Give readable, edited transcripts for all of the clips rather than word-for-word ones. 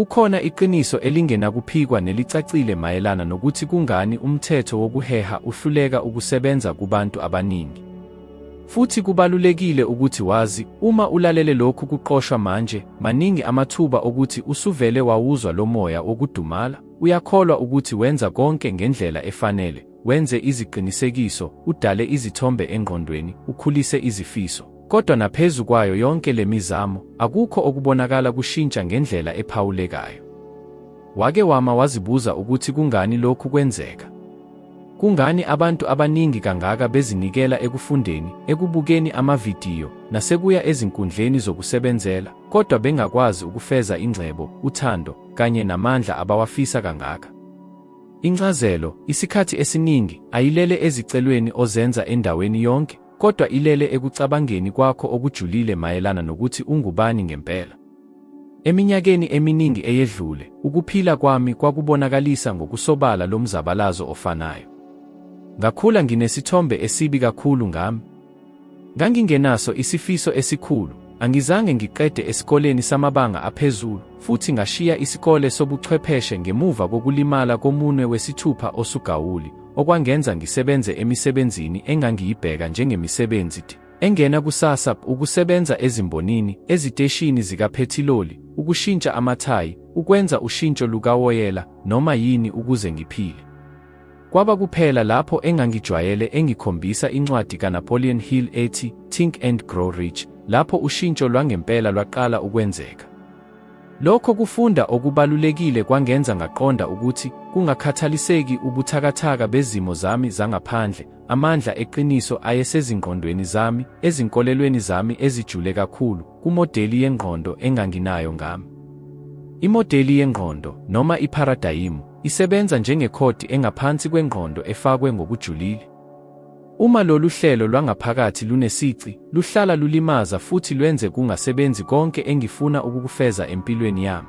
Kukhona iqiniso elingenakuphikwa nelicacile mayelana nokuthi kungani umthetho wokuheha uhluleka ukusebenza kubantu abaningi. Futhi kubalulekile ukuthi wazi, uma ulalele lokhu kuqoshwa manje, maningi amathuba okuthi usuvele wawuzwa lo moya wokudumala, uyakholwa ukuthi wenza konke ngendlela efanele, wenze iziqinisekiso, udale izithombe engqondweni, ukhulise izifiso. Kodwa naphezu kwayo yonke le mizamo, akukho okubonakala kushintsha ngendlela ephawulekayo. Wake wama wazibuza ukuthi kungani lokhu kwenzeka? Kungani abantu abaningi kangaka bezinikela ekufundeni, ekubukeni amavidiyo, nasekuya ezinkundleni zokusebenzela, kodwa bengakwazi ukufeza ingcebo, uthando, kanye namandla abawafisa kangaka? Incazelo, isikhathi esiningi, ayilele ezicelweni ozenza endaweni yonke, kodwa ilele ekucabangeni kwakho okujulile mayelana nokuthi ungubani ngempela. Eminyakeni eminingi eyedlule, ukuphila kwami kwakubonakalisa ngokusobala lo mzabalazo ofanayo. Ngakhula nginesithombe esibi kakhulu ngami. Ngangingenaso isifiso esikhulu, angizange ngiqede esikoleni samabanga aphezulu, futhi ngashiya isikole sobuchwepheshe ngemuva kokulimala komunwe wesithupha osugawuli, okwangenza ngisebenze emisebenzini engangiyibheka njengemisebenzi engena kusasa, ukusebenza ezimbonini, eziteshini zikaphethiloli, ukushintsha amathayi, ukwenza ushintsho lukawoyela, noma yini ukuze ngiphile. Kwaba kuphela lapho engangijwayele engikhombisa incwadi kaNapoleon Hill ethi Think and Grow Rich, lapho ushintsho lwangempela lwaqala ukwenzeka. Lokho kufunda okubalulekile kwangenza ngaqonda ukuthi kungakhathaliseki ubuthakathaka bezimo zami zangaphandle, amandla eqiniso ayesezingqondweni zami, ezinkolelweni zami ezijule kakhulu, kumodeli yengqondo enganginayo ngami. Imodeli yengqondo, noma iparadayimu, isebenza njengekhodi engaphansi kwengqondo efakwe ngokujulile. Uma lolu hlelo lwangaphakathi lunesici, luhlala lulimaza futhi lwenze kungasebenzi konke engifuna ukukufeza empilweni yami.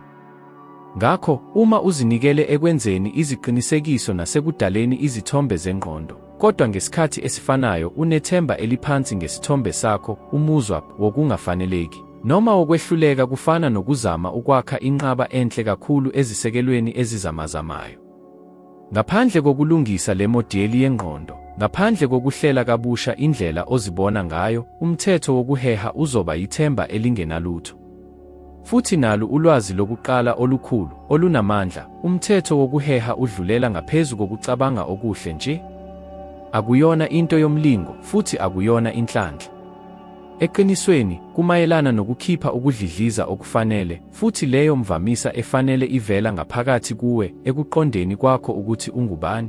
Ngakho, uma uzinikele ekwenzeni iziqinisekiso nasekudaleni izithombe zengqondo, kodwa ngesikhathi esifanayo unethemba eliphansi ngesithombe sakho, umuzwa wokungafaneleki, noma wokwehluleka kufana nokuzama ukwakha inqaba enhle kakhulu ezisekelweni ezizamazamayo. Ngaphandle kokulungisa le modeli yengqondo, ngaphandle kokuhlela kabusha indlela ozibona ngayo, umthetho wokuheha uzoba yithemba elingenalutho. Futhi nalo ulwazi lokuqala olukhulu, olunamandla, umthetho wokuheha udlulela ngaphezu kokucabanga okuhle nje. Akuyona into yomlingo, futhi akuyona inhlanhla. Eqinisweni, kumayelana nokukhipha ukudlidliza okufanele, futhi leyo mvamisa efanele ivela ngaphakathi kuwe, ekuqondeni kwakho ukuthi ungubani.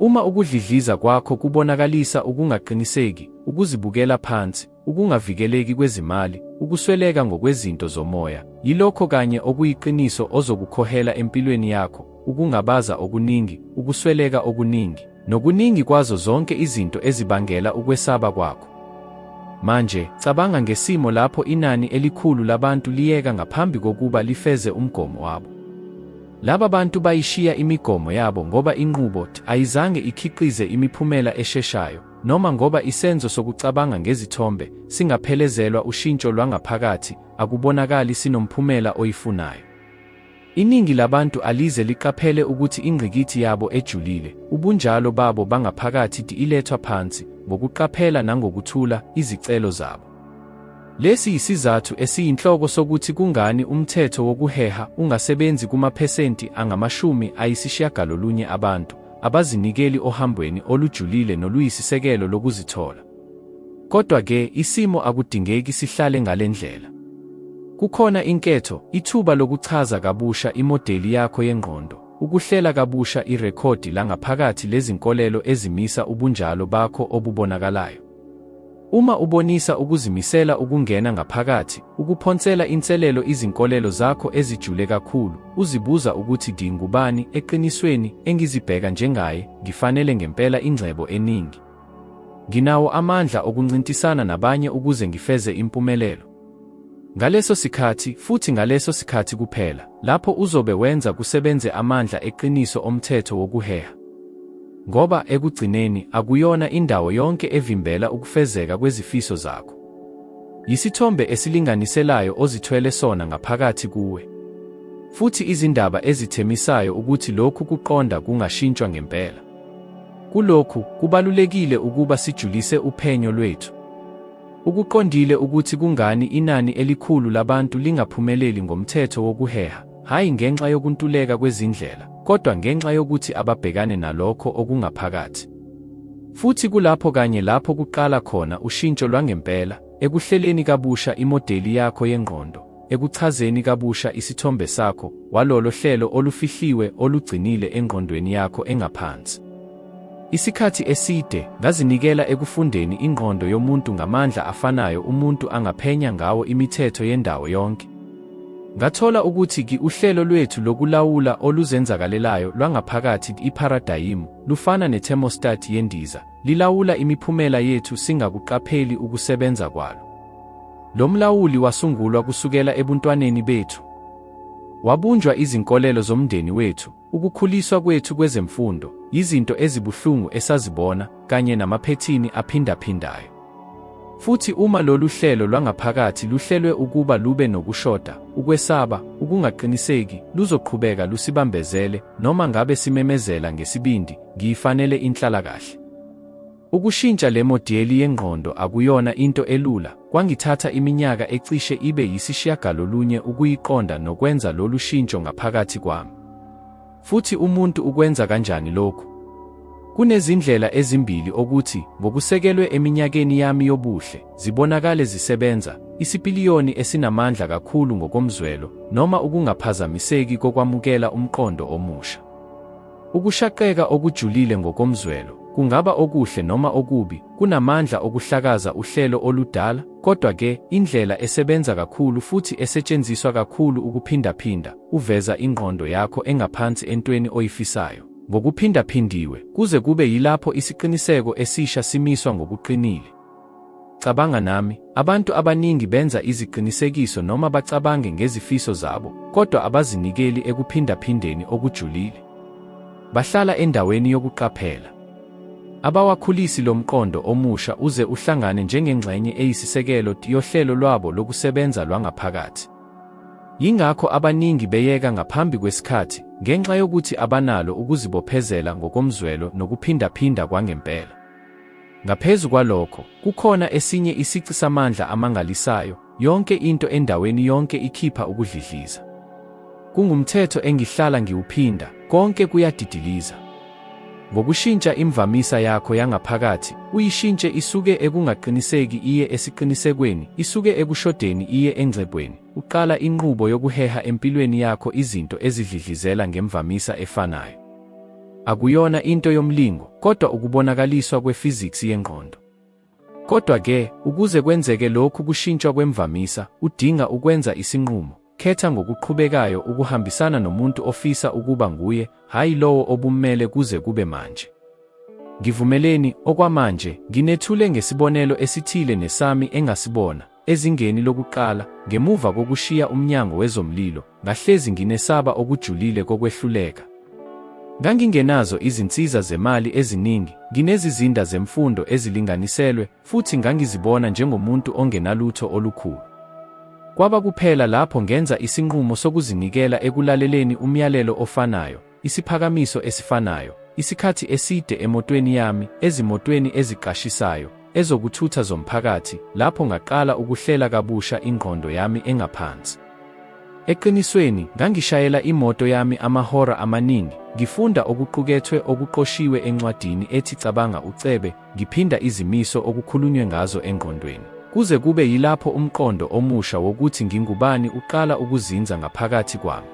Uma ukudlidliza kwakho kubonakalisa ukungaqiniseki, ukuzibukela phansi, ukungavikeleki kwezimali, ukusweleka ngokwezinto zomoya, yilokho kanye okuyiqiniso ozokukhohela empilweni yakho, ukungabaza okuningi, ukusweleka okuningi, nokuningi kwazo zonke izinto ezibangela ukwesaba kwakho. Manje, cabanga ngesimo lapho inani elikhulu labantu liyeka ngaphambi kokuba lifeze umgomo wabo. Laba bantu bayishiya imigomo yabo ngoba inqubo ayizange ikhiqize imiphumela esheshayo, noma ngoba isenzo sokucabanga ngezithombe singaphelezelwa ushintsho lwangaphakathi, akubonakali sinomphumela oyifunayo. Iningi labantu alize liqaphele ukuthi ingqikithi yabo ejulile, ubunjalo babo bangaphakathi ilethwa phansi, ngokuqaphela nangokuthula izicelo zabo. Lesi yisizathu esiyinhloko sokuthi kungani umthetho wokuheha ungasebenzi kumaphesenti angama-90 abantu, abazinikeli ohambweni olujulile noluyisisekelo lokuzithola. Kodwa-ke, isimo akudingeki sihlale ngale ndlela. Kukhona inketho, ithuba lokuchaza kabusha imodeli yakho yengqondo, ukuhlela kabusha irekhodi langaphakathi lezinkolelo ezimisa ubunjalo bakho obubonakalayo. Uma ubonisa ukuzimisela ukungena ngaphakathi, ukuphonsela inselelo izinkolelo zakho ezijule kakhulu, uzibuza ukuthi ngingubani eqinisweni engizibheka njengaye, ngifanele ngempela ingcebo eningi. Nginawo amandla okuncintisana nabanye ukuze ngifeze impumelelo. Ngaleso sikhathi, futhi ngaleso sikhathi kuphela, lapho uzobe wenza kusebenze amandla eqiniso omthetho wokuheha. Ngoba ekugcineni akuyona indawo yonke evimbela ukufezeka kwezifiso zakho. Yisithombe esilinganiselayo ozithwele sona ngaphakathi kuwe. futhi izindaba ezithemisayo ukuthi lokhu kuqonda kungashintshwa ngempela. Kulokhu, kubalulekile ukuba sijulise uphenyo lwethu. Ukuqondile ukuthi kungani inani elikhulu labantu lingaphumeleli ngomthetho wokuheha, hayi ngenxa yokuntuleka kwezindlela, kodwa ngenxa yokuthi ababhekane nalokho okungaphakathi. Futhi kulapho kanye lapho kuqala khona ushintsho lwangempela, ekuhleleni kabusha imodeli yakho yengqondo, ekuchazeni kabusha isithombe sakho, walolo hlelo olufihliwe olugcinile engqondweni yakho engaphansi. Isikhathi eside, ngazinikela ekufundeni ingqondo yomuntu ngamandla afanayo umuntu angaphenya ngawo imithetho yendawo yonke. Ngathola ukuthi uhlelo lwethu lokulawula oluzenzakalelayo lwangaphakathi iparadayimu, lufana nethermostat yendiza, lilawula imiphumela yethu singakuqapheli ukusebenza kwalo. Lo mlawuli wasungulwa kusukela ebuntwaneni bethu. Wabunjwa izinkolelo zomndeni wethu, ukukhuliswa kwethu kwezemfundo, izinto ezibuhlungu esazibona, kanye namaphethini aphindaphindayo. Futhi uma lolu hlelo lwangaphakathi luhlelwe ukuba lube nokushoda, ukwesaba, ukungaqiniseki, luzoqhubeka lusibambezele, noma ngabe simemezela ngesibindi, ngiyifanele inhlalakahle. Ukushintsha le modeli yengqondo akuyona into elula, kwangithatha iminyaka ecishe ibe yisishiyagalolunye ukuyiqonda nokwenza lolu shintsho ngaphakathi kwami. Futhi umuntu ukwenza kanjani lokhu? Kunezindlela ezimbili okuthi, ngokusekelwe eminyakeni yami yobuhle, zibonakale zisebenza, isipiliyoni esinamandla kakhulu ngokomzwelo, noma ukungaphazamiseki kokwamukela umqondo omusha. Ukushaqeka okujulile ngokomzwelo, kungaba okuhle noma okubi, kunamandla okuhlakaza uhlelo oludala, kodwa-ke, indlela esebenza kakhulu futhi esetshenziswa kakhulu ukuphindaphinda, uveza ingqondo yakho engaphansi entweni oyifisayo, ngokuphindaphindiwe, kuze kube yilapho isiqiniseko esisha simiswa ngokuqinile. Cabanga nami, abantu abaningi benza iziqinisekiso noma bacabange ngezifiso zabo, kodwa abazinikeli ekuphindaphindeni okujulile. Bahlala endaweni yokuqaphela. Abawakhulisi lomqondo omusha uze uhlangane njengengxenye eyisisekelo yohlelo lwabo lokusebenza lwangaphakathi. Yingakho abaningi beyeka ngaphambi kwesikhathi, ngenxa yokuthi abanalo ukuzibophezela ngokomzwelo nokuphindaphinda kwangempela. Ngaphezu kwalokho, kukhona esinye isici samandla amangalisayo, yonke into endaweni yonke ikhipha ukudlidliza. Kungumthetho engihlala ngiwuphinda, konke kuyadidiliza. Ngokushintsha imvamisa yakho yangaphakathi, uyishintshe isuke ekungaqiniseki iye esiqinisekweni, isuke ekushodeni iye engcebweni, uqala inqubo yokuheha empilweni yakho izinto ezidlidlizela ngemvamisa efanayo. Akuyona into yomlingo, kodwa ukubonakaliswa kwefiziksi yengqondo. Kodwa-ke, ukuze kwenzeke lokhu kushintshwa kwemvamisa, udinga ukwenza isinqumo. Khetha ngokuqhubekayo ukuhambisana nomuntu ofisa ukuba nguye, hayi lowo obummele kuze kube manje. Ngivumeleni, okwamanje, nginethule ngesibonelo esithile nesami engasibona, ezingeni lokuqala, ngemuva kokushiya umnyango wezomlilo, ngahlezi nginesaba okujulile kokwehluleka. Ngangingenazo izinsiza zemali eziningi, nginezizinda zemfundo ezilinganiselwe, futhi ngangizibona njengomuntu ongenalutho olukhulu. Kwaba kuphela lapho ngenza isinqumo sokuzinikela ekulaleleni umyalelo ofanayo, isiphakamiso esifanayo, isikhathi eside emotweni yami, ezimotweni eziqashisayo, ezokuthutha zomphakathi, lapho ngaqala ukuhlela kabusha ingqondo yami engaphansi. Eqinisweni, ngangishayela imoto yami amahora amaningi, ngifunda okuqukethwe okuqoshiwe encwadini ethi cabanga ucebe, ngiphinda izimiso okukhulunywe ngazo engqondweni. Kuze kube yilapho umqondo omusha wokuthi ngingubani uqala ukuzinza ngaphakathi kwami.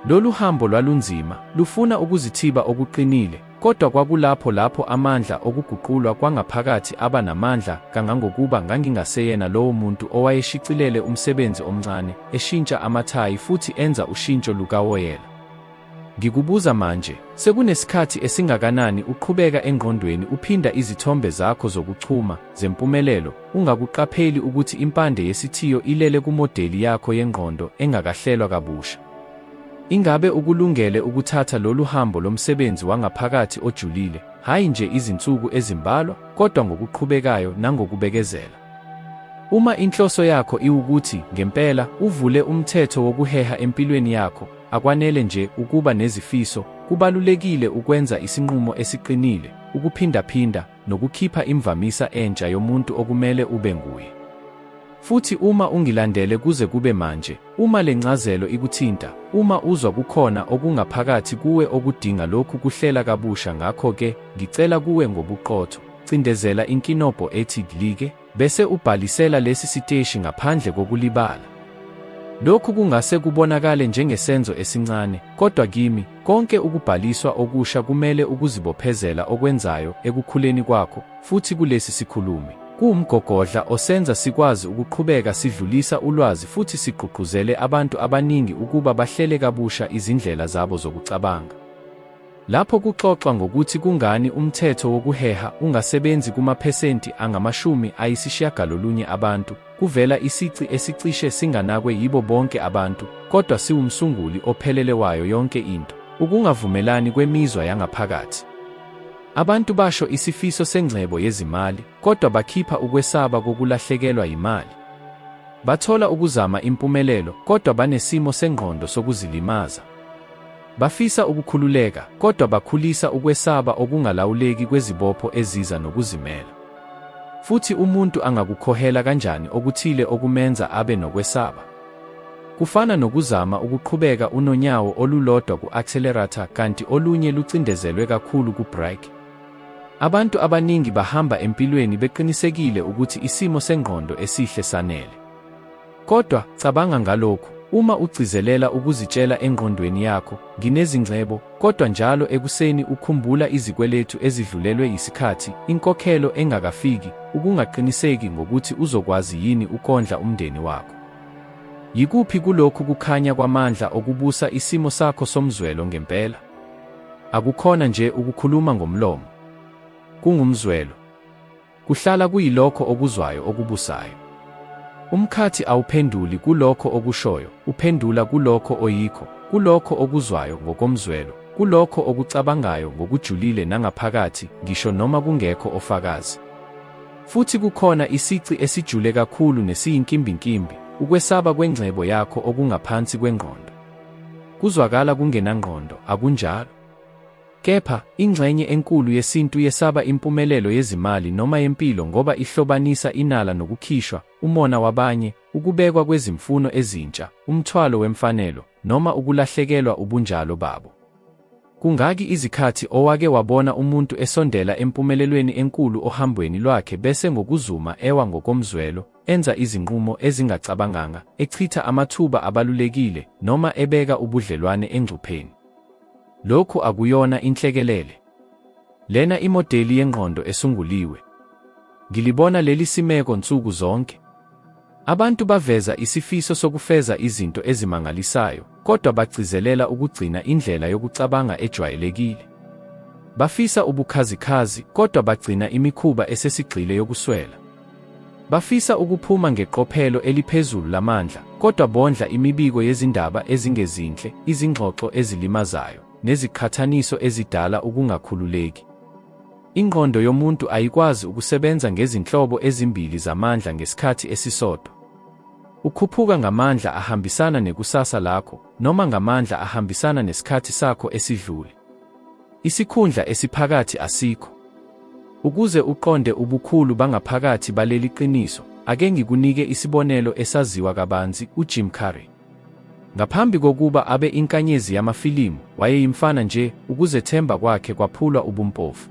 Lolu hambo lwalunzima, lufuna ukuzithiba okuqinile, kodwa lapho amandla okuguqulwa kwangaphakathi aba namandla kangangokuba ngangingaseyena lowo muntu owayeshicilele umsebenzi omncane, eshintsha amathayi futhi enza ushintsho lukawoyela. Ngikubuza manje, sekunesikhathi esingakanani uqhubeka engqondweni uphinda izithombe zakho zokuchuma, zempumelelo, ungakuqapheli ukuthi impande yesithiyo ilele kumodeli yakho yengqondo engakahlelwa kabusha? Ingabe ukulungele ukuthatha lolu hambo lomsebenzi wangaphakathi ojulile, hayi nje izinsuku ezimbalwa, kodwa ngokuqhubekayo nangokubekezela? Uma inhloso yakho iwukuthi ngempela uvule umthetho wokuheha empilweni yakho, akwanele nje ukuba nezifiso, kubalulekile ukwenza isinqumo esiqinile, ukuphindaphinda, nokukhipha imvamisa entsha yomuntu okumele ube nguye. Futhi uma ungilandele kuze kube manje, uma le ncazelo ikuthinta, uma uzwa kukhona okungaphakathi kuwe okudinga lokhu kuhlela kabusha, ngakho-ke ngicela kuwe ngobuqotho, cindezela inkinobho ethi "like" bese ubhalisela lesi siteshi ngaphandle kokulibala. Lokhu kungase kubonakale njengesenzo esincane, kodwa kimi, konke ukubhaliswa okusha kumele ukuzibophezela okwenzayo ekukhuleni kwakho, futhi kulesi sikhulumi, kuwumgogodla osenza sikwazi ukuqhubeka sidlulisa ulwazi futhi sigqugquzele abantu abaningi ukuba bahlele kabusha izindlela zabo zokucabanga. Lapho kuxoxwa ngokuthi kungani umthetho wokuheha ungasebenzi kumaphesenti angama-90 abantu, kuvela isici esicishe singanakwe yibo bonke abantu, kodwa siwumsunguli ophelele wayo yonke into, ukungavumelani kwemizwa yangaphakathi. Abantu basho isifiso sengcebo yezimali, kodwa bakhipha ukwesaba kokulahlekelwa imali. Bathola ukuzama impumelelo, kodwa banesimo sengqondo sokuzilimaza. Bafisa ukukhululeka, kodwa bakhulisa ukwesaba okungalawuleki kwezibopho eziza nokuzimela. Futhi umuntu angakukhohela kanjani okuthile okumenza abe nokwesaba? Kufana nokuzama ukuqhubeka unonyawo olulodwa ku-accelerator kanti olunye lucindezelwe kakhulu ku-brake. Abantu abaningi bahamba empilweni beqinisekile ukuthi isimo sengqondo esihle sanele. Kodwa, cabanga ngalokhu, uma ugcizelela ukuzitshela engqondweni yakho, nginezingcebo, kodwa njalo ekuseni ukhumbula izikweletu ezidlulelwe yisikhathi, inkokhelo engakafiki, ukungaqiniseki ngokuthi uzokwazi yini ukondla umndeni wakho. Yikuphi kulokhu kukhanya kwamandla okubusa isimo sakho somzwelo ngempela? Akukhona nje ukukhuluma ngomlomo. Kungumzwelo. Kuhlala kuyilokho okuzwayo okubusayo. Umkhathi awuphenduli kulokho okushoyo, uphendula kulokho oyikho, kulokho okuzwayo ngokomzwelo, kulokho okucabangayo ngokujulile nangaphakathi, ngisho noma kungekho ofakazi. Futhi kukhona isici esijule kakhulu nesiyinkimbinkimbi, ukwesaba kwengcebo yakho okungaphansi kwengqondo. Kuzwakala kungenangqondo, akunjalo? Kepha, ingxenye enkulu yesintu yesaba impumelelo yezimali noma yempilo ngoba ihlobanisa inala nokukhishwa, umona wabanye, ukubekwa kwezimfuno ezintsha, umthwalo wemfanelo, noma ukulahlekelwa ubunjalo babo. Kungaki izikhathi owake wabona umuntu esondela empumelelweni enkulu ohambweni lwakhe bese ngokuzuma ewa ngokomzwelo, enza izinqumo ezingacabanganga, echitha amathuba abalulekile, noma ebeka ubudlelwane engcupheni? Lokhu akuyona inhlekelele. Lena imodeli yengqondo esunguliwe. Ngilibona leli simeko nsuku zonke. Abantu baveza isifiso sokufeza izinto ezimangalisayo, kodwa bagcizelela ukugcina indlela yokucabanga ejwayelekile. Bafisa ubukhazikhazi, kodwa bagcina imikhuba esesigxile yokuswela. Bafisa ukuphuma ngeqophelo eliphezulu lamandla, kodwa bondla imibiko yezindaba ezingezinhle, izingxoxo ezilimazayo, neziqhathaniso ezidala ukungakhululeki. Ingqondo yomuntu ayikwazi ukusebenza ngezinhlobo ezimbili zamandla ngesikhathi esisodwa. Ukhuphuka ngamandla ahambisana nekusasa lakho, noma ngamandla ahambisana nesikhathi sakho esidlule. Isikhundla esiphakathi asikho. Ukuze uqonde ubukhulu bangaphakathi baleli qiniso, ake ngikunike isibonelo esaziwa kabanzi, uJim Carrey. Ngaphambi kokuba abe inkanyezi yamafilimu, wayeyimfana nje, ukuzethemba kwakhe kwaphulwa ubumpofu.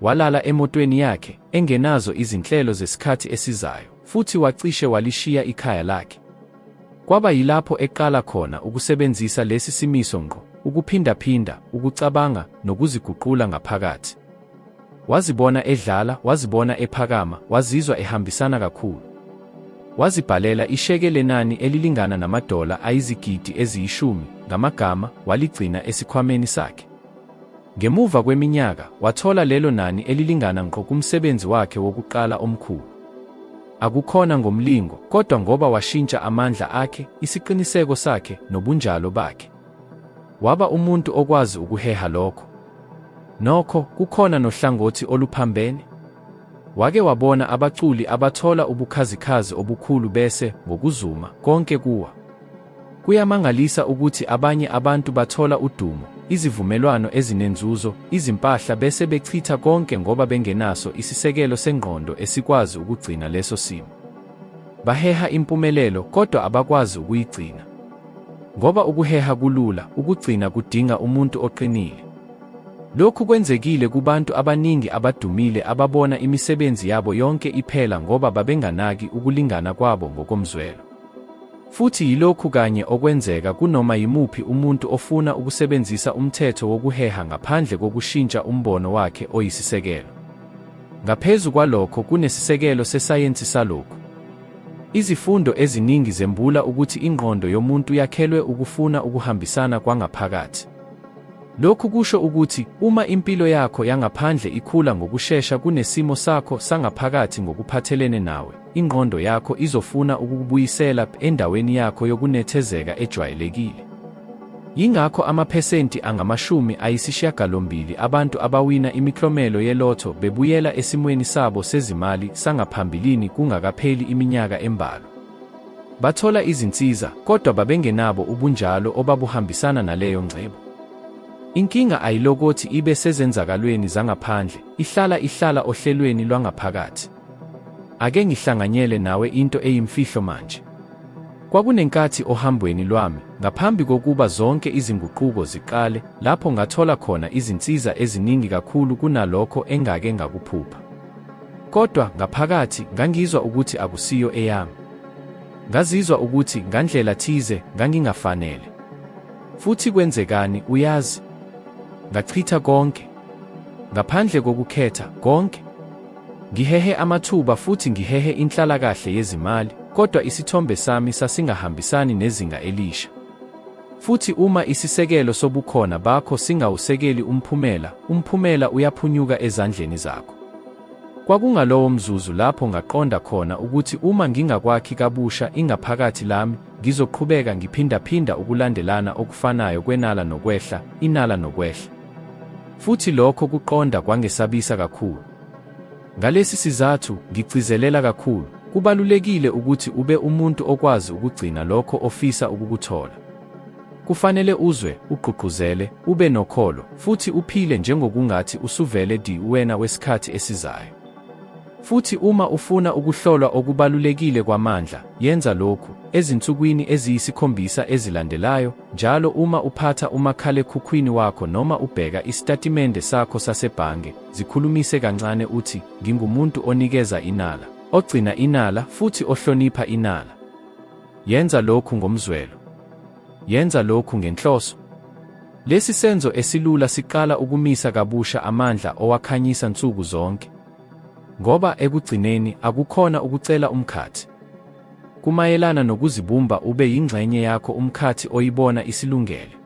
Walala emotweni yakhe, engenazo izinhlelo zesikhathi esizayo, futhi wacishe walishiya ikhaya lakhe. Kwaba yilapho eqala khona ukusebenzisa lesi simiso ngqo, ukuphindaphinda, ukucabanga, nokuziguqula ngaphakathi. Wazibona edlala, wazibona ephakama, wazizwa ehambisana kakhulu. Wazibhalela isheke lenani elilingana namadola ayizigidi ezi-10 ngamagama, waligcina esikhwameni sakhe. Ngemuva kweminyaka, wathola lelo nani elilingana ngqo kumsebenzi wakhe wokuqala omkhulu. Akukhona ngomlingo, kodwa ngoba washintsha amandla akhe, isiqiniseko sakhe, nobunjalo bakhe. Waba umuntu okwazi ukuheha lokho. Nokho, kukhona nohlangothi oluphambene. Wake wabona abaculi abathola ubukhazikhazi obukhulu bese, ngokuzuma, konke kuwa. Kuyamangalisa ukuthi abanye abantu bathola udumo, izivumelwano ezinenzuzo, izimpahla bese bechitha konke ngoba bengenaso isisekelo sengqondo esikwazi ukugcina leso simo. Baheha impumelelo kodwa abakwazi ukuyigcina. Ngoba ukuheha kulula, ukugcina kudinga umuntu oqinile. Lokhu kwenzekile kubantu abaningi abadumile ababona imisebenzi yabo yonke iphela ngoba babenganaki ukulingana kwabo ngokomzwelo. Futhi yilokhu kanye okwenzeka kunoma yimuphi umuntu ofuna ukusebenzisa umthetho wokuheha ngaphandle kokushintsha umbono wakhe oyisisekelo. Ngaphezu kwalokho kunesisekelo sesayensi salokhu. Izifundo eziningi zembula ukuthi ingqondo yomuntu yakhelwe ukufuna ukuhambisana kwangaphakathi. Lokhu kusho ukuthi uma impilo yakho yangaphandle ikhula ngokushesha kunesimo sakho sangaphakathi ngokuphathelene nawe, ingqondo yakho izofuna ukukubuyisela endaweni yakho yokunethezeka ejwayelekile. Yingakho amaphesenti angama-80 abantu abawina imiklomelo yeLotto bebuyela esimweni sabo sezimali sangaphambilini kungakapheli iminyaka embalwa. Bathola izinsiza, kodwa babengenabo ubunjalo obabuhambisana naleyo ngcebo. Inkinga ayilokothi ibe sezenzakalweni zangaphandle, ihlala ohlelweni lwangaphakathi. Ake ngihlanganyele nawe into eyimfihlo manje. Kwakunenkathi ohambweni lwami, ngaphambi kokuba zonke izinguquko ziqale, lapho ngathola khona izinsiza eziningi kakhulu kunalokho engake ngakuphupha. Kodwa ngaphakathi ngangizwa ukuthi akusiyo eyami. Ngazizwa ukuthi ngandlela thize ngangingafanele. Futhi kwenzekani uyazi? Ngachitha konke. Ngaphandle kokukhetha konke. Ngihehe amathuba futhi ngihehe inhlalakahle yezimali, kodwa isithombe sami sasingahambisani nezinga elisha. Futhi uma isisekelo sobukhona bakho singawusekeli umphumela uyaphunyuka ezandleni zakho. Kwakungalowo mzuzu lapho ngaqonda khona ukuthi uma ngingakwakhi kabusha ingaphakathi lami, ngizoqhubeka ngiphindaphinda ukulandelana okufanayo kwenala nokwehla, inala nokwehla. Futhi lokho kuqonda kwangesabisa kakhulu. Ngalesi sizathu, ngigcizelela kakhulu, kubalulekile ukuthi ube umuntu okwazi ukugcina lokho ofisa ukukuthola. Kufanele uzwe, ugqugquzele, ube nokholo, futhi uphile njengokungathi usuvele wena wesikhathi esizayo. Futhi uma ufuna ukuhlolwa okubalulekile kwamandla, yenza lokhu, ezinsukwini eziyisi-7 ezilandelayo, njalo uma uphatha umakhalekhukhwini wakho noma ubheka isitatimende sakho sasebhange, zikhulumise kancane uthi, ngingumuntu onikeza inala, ogcina inala futhi ohlonipha inala. Yenza lokhu ngomzwelo. Yenza lokhu ngenhloso. Lesi senzo esilula siqala ukumisa kabusha amandla owakhanyisa nsuku zonke. Ngoba ekugcineni akukhona ukucela umkhathi. Kumayelana nokuzibumba ube yingxenye yakho umkhathi oyibona isilungele.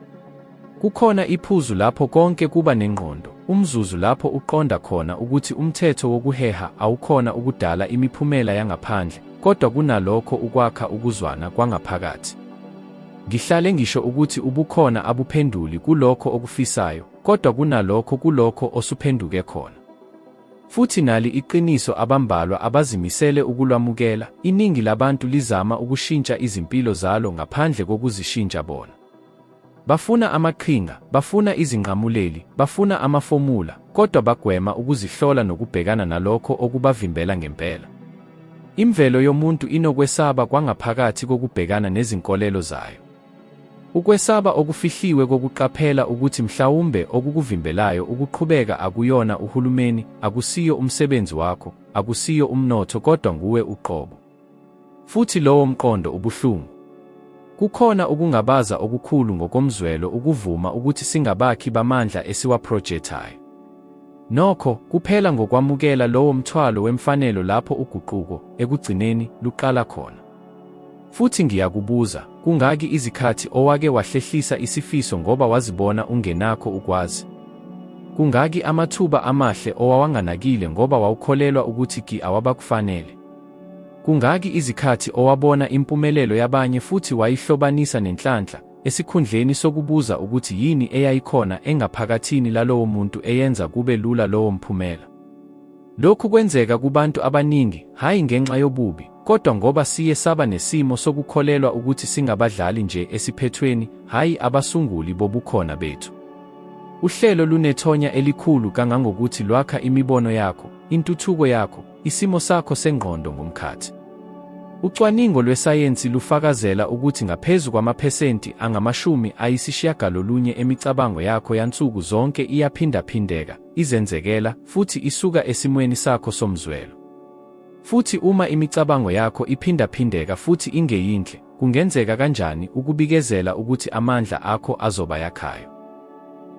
Kukhona iphuzu lapho konke kuba nengqondo, umzuzu lapho uqonda khona ukuthi umthetho wokuheha awukhona ukudala imiphumela yangaphandle, kodwa kunalokho ukwakha ukuzwana kwangaphakathi. Ngihlale ngisho ukuthi ubukhona abuphenduli kulokho okufisayo, kodwa kunalokho kulokho osuphenduke khona. Futhi nali iqiniso abambalwa abazimisele ukulwamukela, iningi labantu lizama ukushintsha izimpilo zalo ngaphandle kokuzishintsha bona. Bafuna amaqhinga, bafuna izinqamuleli, bafuna amafomula, kodwa bagwema ukuzihlola nokubhekana nalokho okubavimbela ngempela. Imvelo yomuntu inokwesaba kwangaphakathi kokubhekana nezinkolelo zayo. Ukwesaba okufihliwe kokuqaphela ukuthi mhlawumbe okukuvimbelayo ukuqhubeka akuyona uhulumeni, akusiyo umsebenzi wakho, akusiyo umnotho kodwa nguwe uqobo. Futhi lowo mqondo ubuhlungu. Kukhona ukungabaza okukhulu ngokomzwelo ukuvuma ukuthi singabakhi bamandla esiwaprojectayo. Nokho, kuphela ngokwamukela lowo mthwalo wemfanelo lapho uguquko, ekugcineni, luqala khona. Futhi ngiyakubuza, kungaki izikhathi owake wahlehlisa isifiso ngoba wazibona ungenakho ukwazi? Kungaki amathuba amahle owawanganakile ngoba wawukholelwa ukuthi awabakufanele? Kungaki izikhathi owabona impumelelo yabanye futhi wayihlobanisa nenhlanhla, esikhundleni sokubuza ukuthi yini eyayikhona engaphakathini lalowo muntu eyenza kube lula lowo mphumela? Lokhu kwenzeka kubantu abaningi, hhayi ngenxa yobubi, kodwa ngoba siye saba nesimo sokukholelwa ukuthi singabadlali nje esiphethweni, hhayi abasunguli bobukhona bethu. Uhlelo lunethonya elikhulu kangangokuthi lwakha imibono yakho, intuthuko yakho, isimo sakho sengqondo ngomkhathi. Ucwaningo lwesayensi lufakazela ukuthi ngaphezu kwamaphesenti angama-90 emicabango yakho yansuku zonke iyaphindaphindeka, izenzekela, futhi isuka esimweni sakho somzwelo. Futhi uma imicabango yakho iphindaphindeka futhi ingeyinhle, kungenzeka kanjani ukubikezela ukuthi amandla akho azoba yakhayo?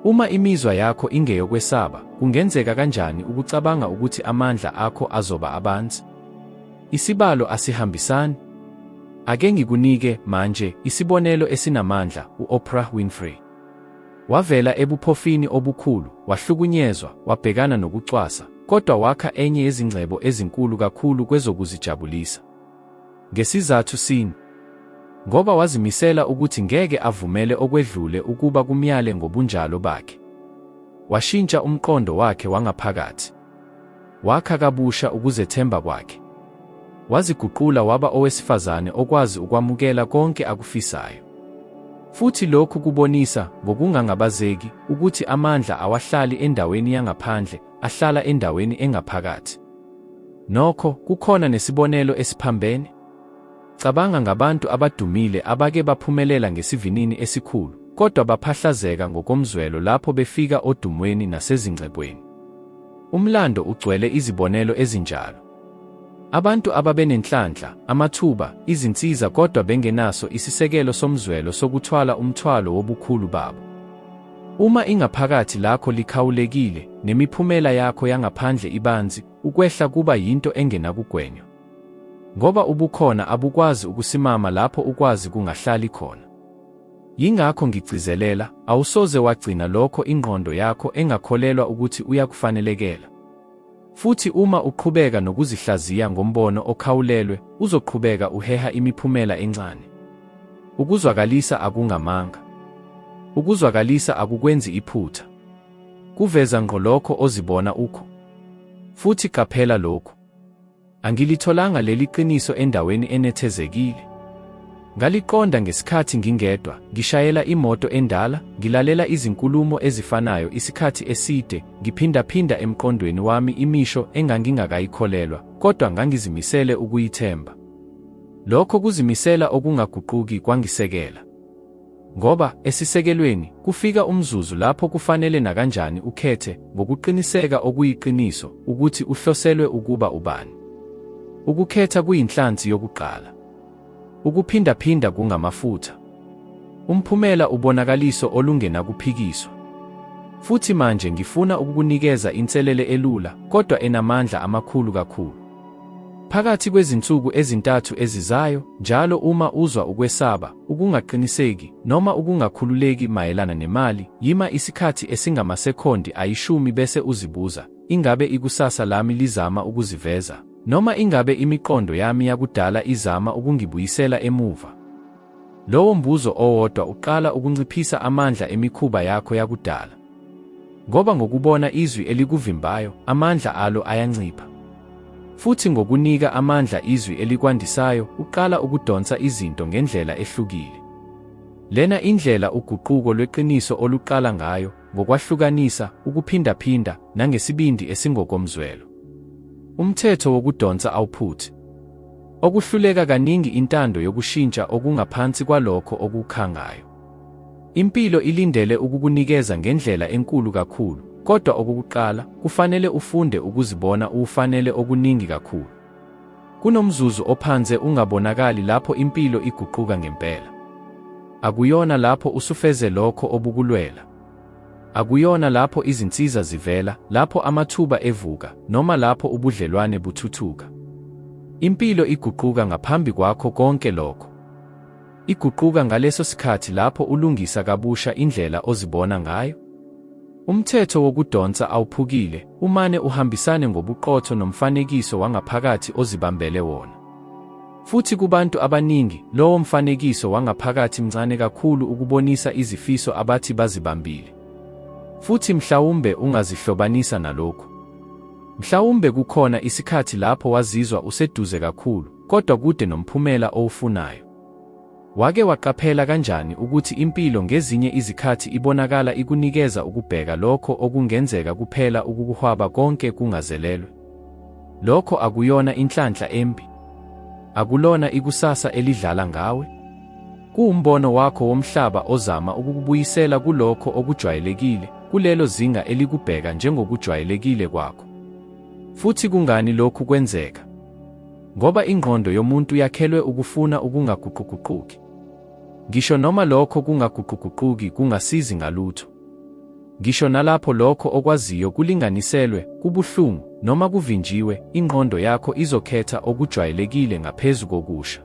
Uma imizwa yakho ingeyokwesaba, kungenzeka kanjani ukucabanga ukuthi amandla akho azoba abanzi? Isibalo asihambisani. Ake ngikunike manje isibonelo esinamandla. U-Oprah Winfrey wavela ebuphofini obukhulu, wahlukunyezwa, wabhekana nokucwasa, kodwa wakha enye yezingcebo ezinkulu kakhulu kwezokuzijabulisa. Ngesizathu sini? Ngoba wazimisela ukuthi ngeke avumele okwedlule ukuba kumyale ngobunjalo bakhe. Washintsha umqondo wakhe wangaphakathi. Wakha kabusha ukuzethemba kwakhe. Waziguqula waba owesifazane okwazi ukwamukela konke akufisayo. Futhi lokhu kubonisa, ngokungangabazeki, ukuthi amandla awahlali endaweni yangaphandle, ahlala endaweni engaphakathi. Nokho, kukhona nesibonelo esiphambene. Cabanga ngabantu abadumile abake baphumelela ngesivinini esikhulu, kodwa baphahlazeka ngokomzwelo lapho befika odumweni nasezingcebweni. Umlando ugcwele izibonelo ezinjalo. Abantu ababenenhlanhla, amathuba, izinsiza kodwa bengenaso isisekelo somzwelo sokuthwala umthwalo wobukhulu babo. Uma ingaphakathi lakho likhawulekile, nemiphumela yakho yangaphandle ibanzi, ukwehla kuba yinto engenakugwenywa. Ngoba ubukhona abukwazi ukusimama lapho ukwazi kungahlali khona. Yingakho ngigcizelela, awusoze wagcina lokho ingqondo yakho engakholelwa ukuthi uyakufanelekela. Futhi uma uqhubeka nokuzihlaziya ngombono okhawulelwe, uzoqhubeka uheha imiphumela encane. Ukuzwakalisa akungamanga. Ukuzwakalisa akukwenzi iphutha. Kuveza ngqo lokho ozibona ukho. Futhi qaphela lokhu. Angilitholanga leli qiniso endaweni enethezekile. Ngaliqonda ngesikhathi ngingedwa, ngishayela imoto endala, ngilalela izinkulumo ezifanayo isikhathi eside, ngiphindaphinda emqondweni wami imisho engangingakayikholelwa, kodwa ngangizimisele ukuyithemba. Lokho kuzimisela okungaguquki kwangisekela. Ngoba, esisekelweni, kufika umzuzu lapho kufanele nakanjani ukhethe, ngokuqiniseka okuyiqiniso, ukuthi uhloselwe ukuba ubani. Ukukhetha kuyinhlansi yokuqala. Ukuphindaphinda kungamafutha. Umphumela ubonakaliso olungenakuphikiswa. Futhi manje ngifuna ukukunikeza inselele elula, kodwa enamandla amakhulu kakhulu. Phakathi kwezinsuku ezintathu ezizayo, njalo uma uzwa ukwesaba, ukungaqiniseki, noma ukungakhululeki mayelana nemali, yima isikhathi esingamasekondi 10 bese uzibuza, ingabe ikusasa lami lizama ukuziveza? Noma ingabe imiqondo yami yakudala izama ukungibuyisela emuva? Lowo mbuzo owodwa uqala ukunciphisa amandla emikhuba yakho yakudala. Ngoba ngokubona izwi elikuvimbayo, amandla alo ayancipha. Futhi ngokunika amandla izwi elikwandisayo, uqala ukudonsa izinto ngendlela ehlukile. Lena indlela uguquko lweqiniso oluqala ngayo, ngokwahlukanisa, ukuphindaphinda, nangesibindi esingokomzwelo. Umthetho wokudonsa awuphuthi. Okuhluleka kaningi intando yokushintsha okungaphansi kwalokho okukhangayo. Impilo ilindele ukukunikeza ngendlela enkulu kakhulu, kodwa okokuqala, kufanele ufunde ukuzibona ufanele okuningi kakhulu. Kunomzuzu ophanze ungabonakali lapho impilo iguquka ngempela. Akuyona lapho usufeze lokho obukulwela. Akuyona lapho izinsiza zivela, lapho amathuba evuka, noma lapho ubudlelwane buthuthuka. Impilo iguquka ngaphambi kwakho konke lokho. Iguquka ngaleso sikhathi lapho ulungisa kabusha indlela ozibona ngayo. Umthetho wokudonsa awuphukile, umane uhambisane ngobuqotho nomfanekiso wangaphakathi ozibambele wona. Futhi kubantu abaningi, lowo mfanekiso wangaphakathi mncane kakhulu ukubonisa izifiso abathi bazibambile. Futhi mhlawumbe ungazihlobanisa nalokho. Mhlawumbe kukhona isikhathi lapho wazizwa useduze kakhulu, kodwa kude nomphumela owufunayo. Wake waqaphela kanjani ukuthi impilo ngezinye izikhathi ibonakala ikunikeza ukubheka lokho okungenzeka kuphela ukukuhwaba konke kungazelelwe? Lokho akuyona inhlanhla embi. Akulona ikusasa elidlala ngawe. Kuwumbono wakho womhlaba ozama ukukubuyisela kulokho okujwayelekile, kulelo zinga elikubheka njengokujwayelekile kwakho. Futhi kungani lokhu kwenzeka? Ngoba ingqondo yomuntu yakhelwe ukufuna ukungaguquguquki. Ngisho noma lokho kungaguquguquki kungasizi ngalutho. Ngisho nalapho lokho okwaziyo kulinganiselwe, kubuhlungu, noma kuvinjiwe, ingqondo yakho izokhetha okujwayelekile ngaphezu kokusha.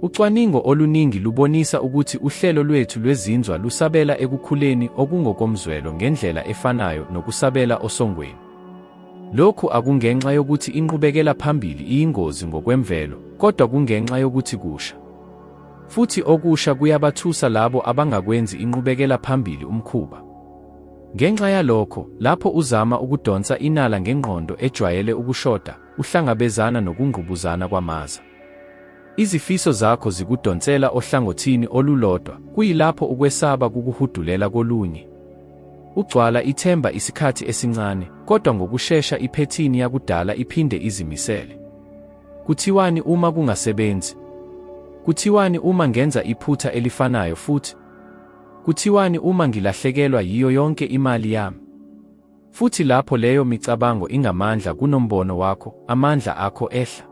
Ucwaningo oluningi lubonisa ukuthi uhlelo lwethu lwezinzwa lusabela ekukhuleni okungokomzwelo ngendlela efanayo nokusabela osongweni. Lokhu akungenxa yokuthi inqubekela phambili iyingozi ngokwemvelo, kodwa kungenxa yokuthi kusha. Futhi okusha kuyabathusa labo abangakwenzi inqubekela phambili umkhuba. Ngenxa yalokho, lapho uzama ukudonsa inala ngengqondo ejwayele ukushoda, uhlangabezana nokungqubuzana kwamaza. Izifiso zakho zikudonsela ohlangothini olulodwa, kuyilapho ukwesaba kukuhudulela kolunye. Ugcwala ithemba isikhathi esincane, kodwa ngokushesha iphethini yakudala iphinde izimisele. Kuthiwani uma kungasebenzi? Kuthiwani uma ngenza iphutha elifanayo futhi? Kuthiwani uma ngilahlekelwa yiyo yonke imali yami? Futhi lapho leyo micabango ingamandla kunombono wakho, amandla akho ehla.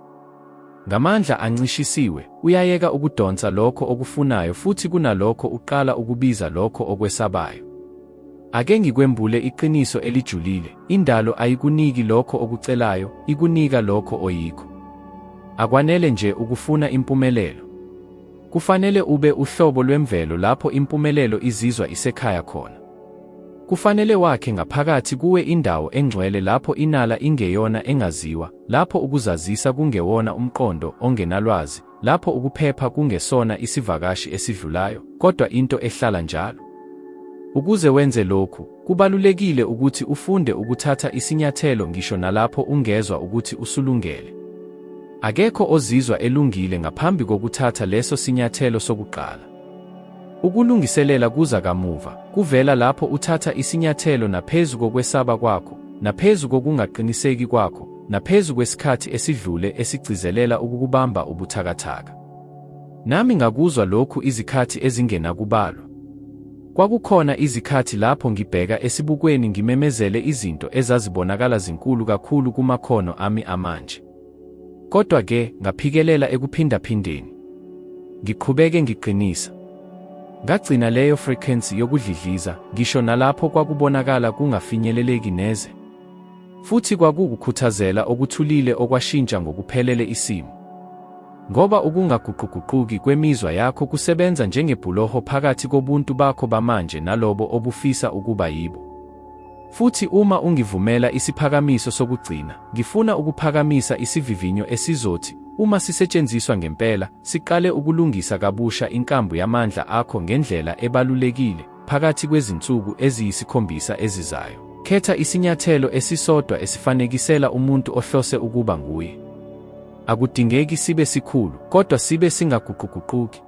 Ngamandla ancishisiwe, uyayeka ukudonsa lokho okufunayo futhi kunalokho uqala ukubiza lokho okwesabayo. Ake ngikwembule iqiniso elijulile, indalo ayikuniki lokho okucelayo, ikunika lokho oyikho. Akwanele nje ukufuna impumelelo. Kufanele ube uhlobo lwemvelo lapho impumelelo izizwa isekhaya khona. Kufanele wakhe ngaphakathi kuwe indawo engcwele lapho inala ingeyona engaziwa, lapho ukuzazisa kungewona umqondo ongenalwazi, lapho ukuphepha kungesona isivakashi esidlulayo, kodwa into ehlala njalo. Ukuze wenze lokhu, kubalulekile ukuthi ufunde ukuthatha isinyathelo ngisho nalapho ungezwa ukuthi usulungele. Akekho ozizwa elungile ngaphambi kokuthatha leso sinyathelo sokuqala. Ukulungiselela kuza kamuva, kuvela lapho uthatha isinyathelo naphezu kokwesaba kwakho, naphezu kokungaqiniseki kwakho, naphezu kwesikhathi esidlule esigcizelela ukukubamba ubuthakathaka. Nami ngakuzwa lokhu izikhathi ezingenakubalwa. Kwakukhona izikhathi lapho ngibheka esibukweni ngimemezele izinto ezazibonakala zinkulu kakhulu kumakhono ami amanje. Kodwa-ke, ngaphikelela ekuphindaphindeni. Ngiqhubeke ngiqinisa. Ngagcina leyo frequency yokudlidliza, ngisho nalapho kwakubonakala kungafinyeleleki neze. Futhi kwakukukhuthazela okuthulile okwashintsha ngokuphelele isimo. Ngoba ukungaguquguquki kwemizwa yakho kusebenza njengebhuloho phakathi kobuntu bakho bamanje nalobo obufisa ukuba yibo. Futhi uma ungivumela isiphakamiso sokugcina, ngifuna ukuphakamisa isivivinyo esizothi, uma sisetshenziswa ngempela, siqale ukulungisa kabusha inkambu yamandla akho ngendlela ebalulekile, phakathi kwezinsuku eziyisikhombisa ezizayo. Khetha isinyathelo esisodwa esifanekisela umuntu ohlose ukuba nguye. Akudingeki sibe sikhulu, kodwa sibe singaguquguquki.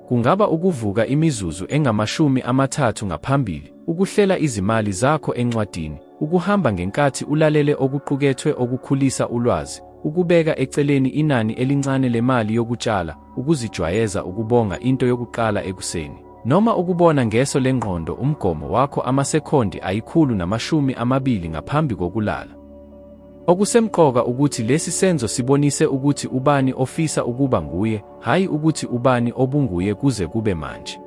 Kungaba ukuvuka imizuzu engama-30 ngaphambili, ukuhlela izimali zakho encwadini, ukuhamba ngenkathi ulalele okuqukethwe okukhulisa ulwazi, ukubeka eceleni inani elincane lemali yokutshala, ukuzijwayeza ukubonga into yokuqala ekuseni, noma ukubona ngeso lengqondo umgomo wakho amasekondi 120 ngaphambi kokulala. Okusemqoka ukuthi lesi senzo sibonise ukuthi ubani ofisa ukuba nguye, hayi ukuthi ubani obunguye kuze kube manje.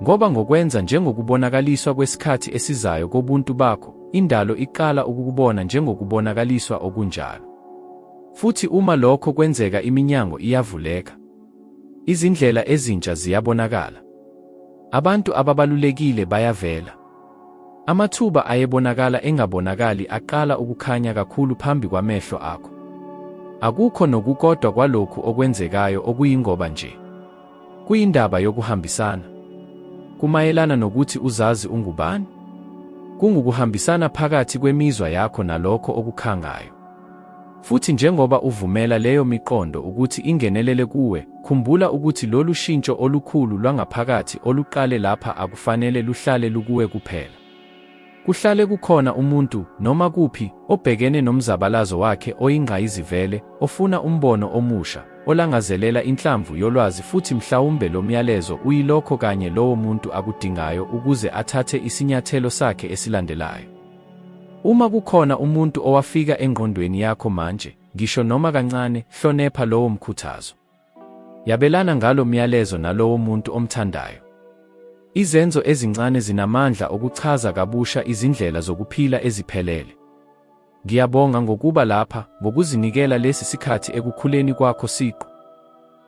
Ngoba ngokwenza njengokubonakaliswa kwesikhathi esizayo kobuntu bakho, indalo iqala ukukubona njengokubonakaliswa okunjalo. Futhi uma lokho kwenzeka iminyango iyavuleka. Izindlela ezintsha ziyabonakala. Abantu ababalulekile bayavela. Amathuba ayebonakala engabonakali aqala ukukhanya kakhulu phambi kwamehlo akho. Akukho nokukodwa kwalokhu okwenzekayo okuyingoba nje. Kuyindaba yokuhambisana. Kumayelana nokuthi uzazi ungubani. kungukuhambisana phakathi kwemizwa yakho nalokho okukhangayo. Futhi njengoba uvumela leyo miqondo ukuthi ingenelele kuwe, khumbula ukuthi lolu shintsho olukhulu lwangaphakathi oluqale lapha akufanele luhlale lukuwe kuphela. Kuhlale kukhona umuntu, noma kuphi, obhekene nomzabalazo wakhe oyingqayizivele, ofuna umbono omusha, olangazelela inhlamvu yolwazi futhi mhlawumbe lo myalezo uyilokho kanye lowo muntu akudingayo ukuze athathe isinyathelo sakhe esilandelayo. Uma kukhona umuntu owafika engqondweni yakho manje, ngisho noma kancane, hlonipha lowo mkhuthazo. Yabelana ngalo myalezo nalowo muntu omthandayo. Izenzo ezincane zinamandla okuchaza kabusha izindlela zokuphila eziphelele. Ngiyabonga ngokuba lapha, ngokuzinikela lesi sikhathi ekukhuleni kwakho siqu.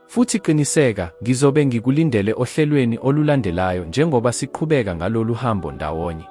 Futhi qiniseka, ngizobe ngikulindele ohlelweni olulandelayo njengoba siqhubeka ngalolu hambo ndawonye.